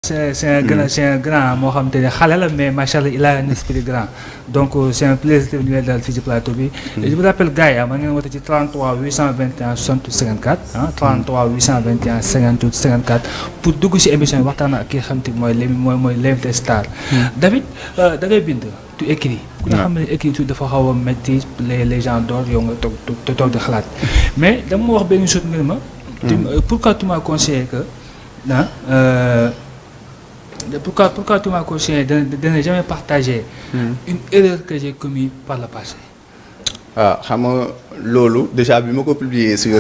C'est un grand moo xam te ne xale la mais macha allah il a un esprit grand donc c'est un plaisir de ñu daal fii ci plateau bi. Je vous rappelle gars yi ma ngeen woote ci 33 821 68 54 ah 33 821 58 54 pour dugg ci émission bi waxtaan ak ki nga xam te mooy l'invité star. David da ngay bind tu écris. ku nga xam ne écriture dafa xaw a métti les gens d'or yow nga toog di xalaat mais dama wax benn chose nga ne ma. Pourquoi tu m'as conseillé que pourquoi tu m'as conseillé de ne jamais partager une erreur que j'ai commise par le passé. Ah, xam nga loolu déjà bi ma ko publié sur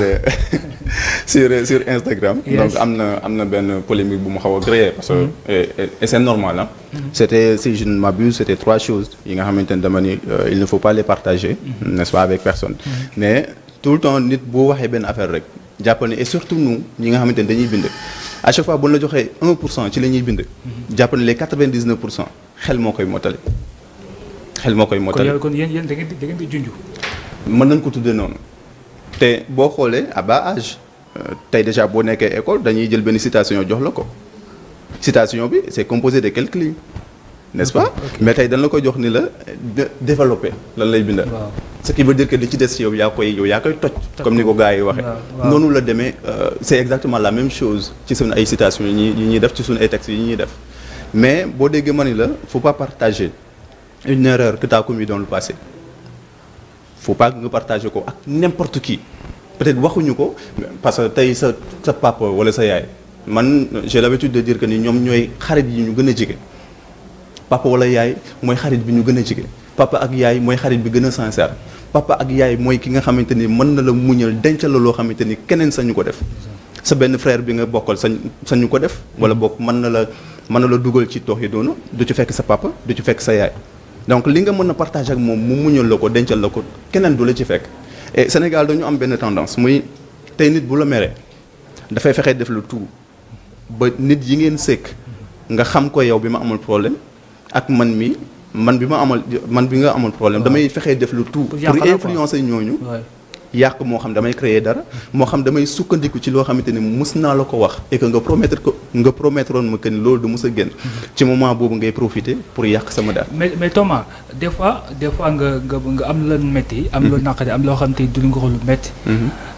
sur Instagram. Yes. Donc am na benn polémique bu mu xaw a créé parce que et c'est normal hein. C'était, si je ne m'abuse, c'était 3 choses yi nga xamante ne dama ni il ne faut pas les partager n'est-ce pas, avec personne. Mais tout le temps nit boo waxee benn affaire rek jàpp ne et surtout nous ñi nga xamante ne dañuy bind à chaque fois bu la joxee 1% ci la ñuy bind jàpp ne les 99% xel moo koy mottali. xel moo koy mottali kon yéen da ngeen di junj. mën nañ ko tuddee noonu te boo xoolee à bas âge tey déjà boo nekkee école dañuy jël benn citation jox la ko citation bi c'est composé de quelques lignes n'est-ce pas. Mais tey dañ la koy jox ni la développer lan lay bindal. Ce qui veut dire que li ci des ci yow yaa koy toj. comme ni ko gars yi waxee. noonu la demee c'est exactement la même chose ci suñu ay citations yi ñuy def ci suñu ay textes yi ñuy def mais boo déggee ma ni la faut pas partager une erreur que tu as commise dans le passé. Faut pas nga partager ko ak n'importe qui peut-être waxuñu ko parce que tey sa papa wala sa yaay man j'ai l'habitude de dire que ni ñoom ñooy xarit yi ñu gën a jege papa wala yaay mooy xarit bi ñu gën a jege papa ak yaay mooy xarit bi gën a sincère papa ak yaay mooy ki nga xamante ni mën na la muñal dencal la loo xamante ni keneen sañu ko def sa benn frère bi nga bokkal sañu ko def wala bokk mën na la dugal ci toox yi doonu du ci fekk sa papa du ci fekk sa yaay. Donc li nga mën a partager ak moom mu muñal la ko dencal la ko keneen du la ci fekk et Sénégal dañu am benn tendance muy tey nit bu la meree dafay fexe def le tout ba nit yi ngeen sekk nga xam ko yow bi ma amul problème ak man bi nga amul problème damay fexe def le tout pour influencer ñooñu yàq moo xam damay créer dara moo xam damay sukkandiku ci loo xamante ni mus naa la ko wax et que nga promettre woon ma que ni loolu du mus a génn ci moment boobu ngay profiter pour yàq sama dara. mais Thomas des fois nga am la métti am loo naqari am loo xam te du nga ko lu métti.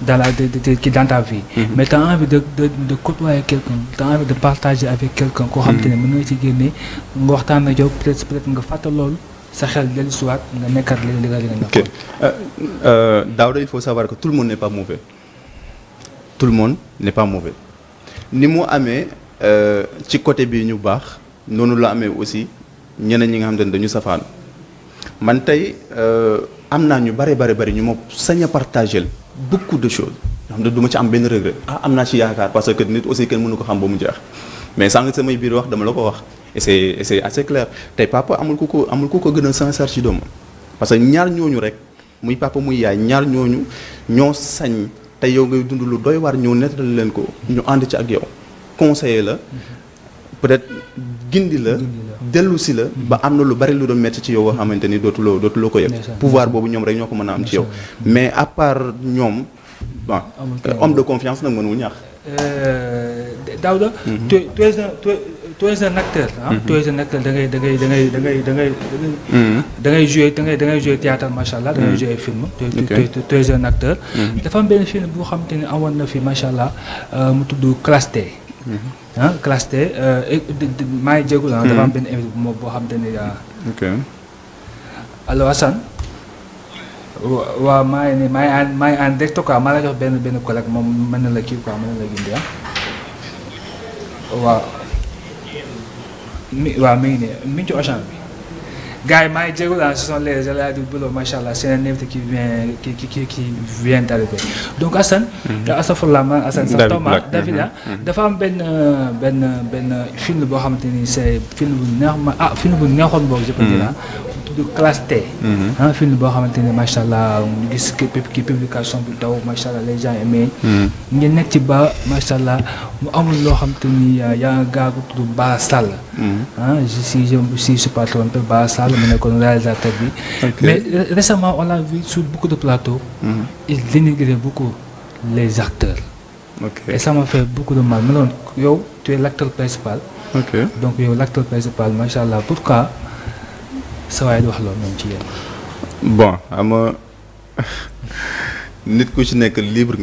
dans ta vie. Mais t'as envie de côtoyer quelqu'un t'as envie de partager avec quelqu'un koo xam te ne mën nga ci génne nga waxtaan ak yow peut-être nga fàtte loolu. sa xel dellu si waat nga nekkat li nga nekkoon. Daouda, il faut savoir que tout le monde n'est pas mauvais. Tout le monde n'est pas mauvais. Ni mu amee ci côté bi ñu baax noonu la amee aussi ñeneen ñi nga xam ne dañu safaan man tey am naa ñu bari ñu ma sañ a partager beaucoup de choses yoo xam ne du ma ci am benn regret am naa ci yaakaar parce que nit aussi kenn mënu ko xam ba mu jeex mais sànq samay biir wax dama la ko wax. Et c'est assez clair tey papa amul ku ko gën a sincère ci doomam parce que ñaar ñooñu rek muy papa muy yaay ñaar ñooñu ñoo sañ tey yow ngay dund lu doy waar ñëw nettali leen ko ñu ànd ci ak yow conseiller la peut-être gindi la dellu si la ba am na lu bari lu doon metti ci yow nga xamante ni dootuloo ko yëg pouvoir boobu ñoom rek ñoo ko mën a am ci yow mais à part ñoom bon homme de confiance nag mënul ñaax. Daouda tu es un acteur tu es un acteur da ngay jouer théâtre machallah da ngay jouer film tu es un acteur dafa am benn film boo xam te ne amoon na fi machallah mu tudd Classe T Classe T maa ngi jégalu dafa am benn invité boo xam te ne allo Assane waaw maa ngi en direct quoi maa la jox benn collègue moom mën na la kii quoi mën na la gindi waaw mi ngi nii mi ngi ci Auchan bi gars yi maa ngi jégalu ce sont les élèves du boulot machallah c'est un invité qui vient d'arriver donc Assane astafurlah man Assane sax Thomas David dafa am benn film boo xamante ni c'est film bu neexoon boobu je peux dire du Classe T film boo xamante ne machallah ñu gis ki publication bi daw machallah les gens aimé ngeen nekk ci ba machallah mu amul loo xamante ni yaa nga gaagu tudd Bara Sall je suis pas trompé Bara Sall mu nekkoon réalisateur bi mais récemment on l'a vu sur beaucoup de plateaux il dénigrait beaucoup les acteurs et ça m'a fait beaucoup de mal mais non yow tu es l'acteur principal ok donc yow l'acteur principal macha allah pourquoi sa waay di wax loolu moom ci yéen. bon ama nit ku ci nekk libre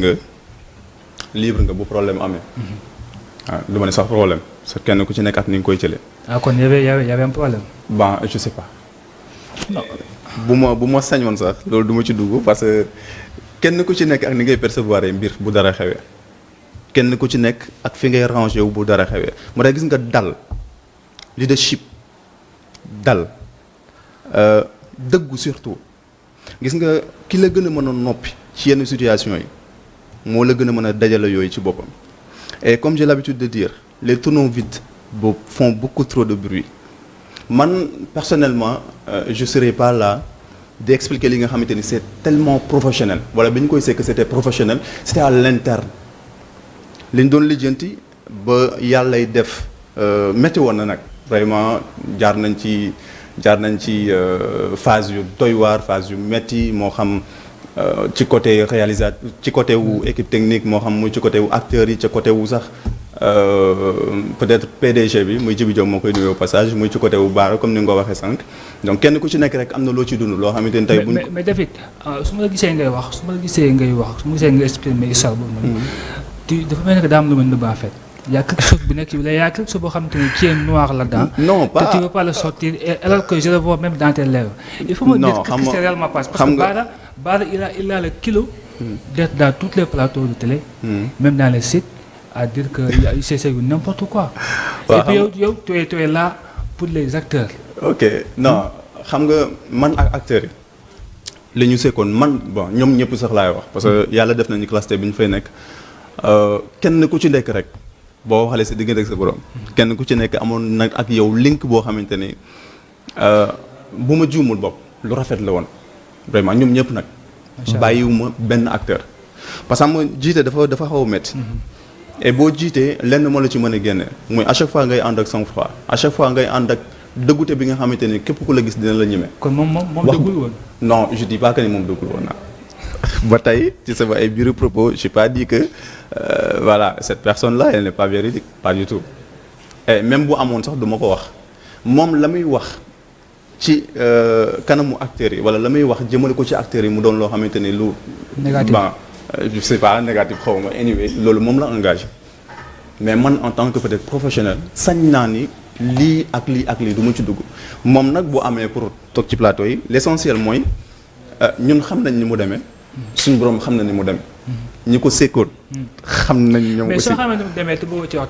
nga bu problème amee. ah du ma ne sax problème sa kenn ku ci nekk ak ni nga koy jëlee. ah kon y avait un problème. bon je sais pas. non bu ma sañoon sax loolu du ma ci dugg parce que kenn ku ci nekk ak ni ngay percevoir mbir bu dara xewee kenn ku ci nekk ak fi ngay rangé wu bu dara xewee moo tax gis nga dal leadership dal dëggu surtout gis nga ki la gën a mën a noppi ci yenn situation yi moo la gën a mën a dajale yooyu ci boppam et comme j'ai l'habitude de dire les tonneaux vides font beaucoup trop de bruit man personnellement je serais pas là d'expliquer li nga xamante ni c'est tellement professionnel wala bi ñu koy c'est que c'était professionnel c'était à l'interne li ñu doon lijjanti ba yàllay def métti woon na nag vraiment jaar nañ ci phase yu doy waar phase yu métti moo xam ci côté réalisateur ci côté wu équipe technique moo xam muy ci côté wu acteurs yi ci côté wu sax peut-être PDG bi muy Djibi Diop moo koy nuyoo au passage muy ci côté wu baara comme ni nga ko waxee sànq donc kenn ku ci nekk rek am na loo ci dund loo xamante ni tey buñ mais David su ma la gisee ngay wax su ma la gisee nga exprimer histoire boobu noonu dafa mel ni que daa am lu mel ni en fait y a quelque chose bu nekk y a quelque chose boo xamante ni qui est noir là-dedans. non pas que tu veux pas le sortir alors que je le vois même dans tes lèvres. il faut me dire qu'est-ce que c'est réellement parce que Bara il a le kilo d'être dans tous les plateaux de télé même dans les sites à dire que c'est n'importe quoi. et puis yow tu es là pour les acteurs. ok non xam nga man ak acteurs yi la ñu sekkoon man bon ñoom ñëpp sax laay wax parce que yàlla def nañu classe bi ñu fay nekk kenn ku ci nekk rek boo waxalee sa diggante ak sa borom kenn ku ci nekk amoon nag ak yow link boo xamante ni bu ma juumul bopp lu rafet la woon vraiment ñoom ñëpp nag. bàyyiwuma benn acteur parce que am jiite dafa xaw a métti. et boo jiitee lenn moo la ci mën a génne muy à chaque fois ngay ànd ak sang-froid à chaque fois ngay ànd ak dëggute bi nga xamante ni képp ku la gis dina la ñeme. kon moom dëggul woon. non je dis pas que ni moom dëggul woon naa. ba tey ci sama ay biir propos j'ai pas dit que voilà cette personne là elle n'est pas véridique pas du tout et même bu amoon sax du ma ko wax moom la muy wax ci kanamu acteurs yi wala la muy wax jëmale ko ci acteurs yi mu doon loo xamante ni lu. négatif bon je sais pas négatif xaw ma anyway loolu moom la engagé mais man en tant que peut-être professionnel sañ naa ni lii ak lii du ma ci dugg moom nag bu amee pour toog ci plateau yi l'essentiel mooy ñun xam nañ ni mu demee. suñu borom xam na ni mu demee. ñi ko sekkoon. xam nañ ñoom aussi mais soo xamee ni mu demee te bëgg ci wax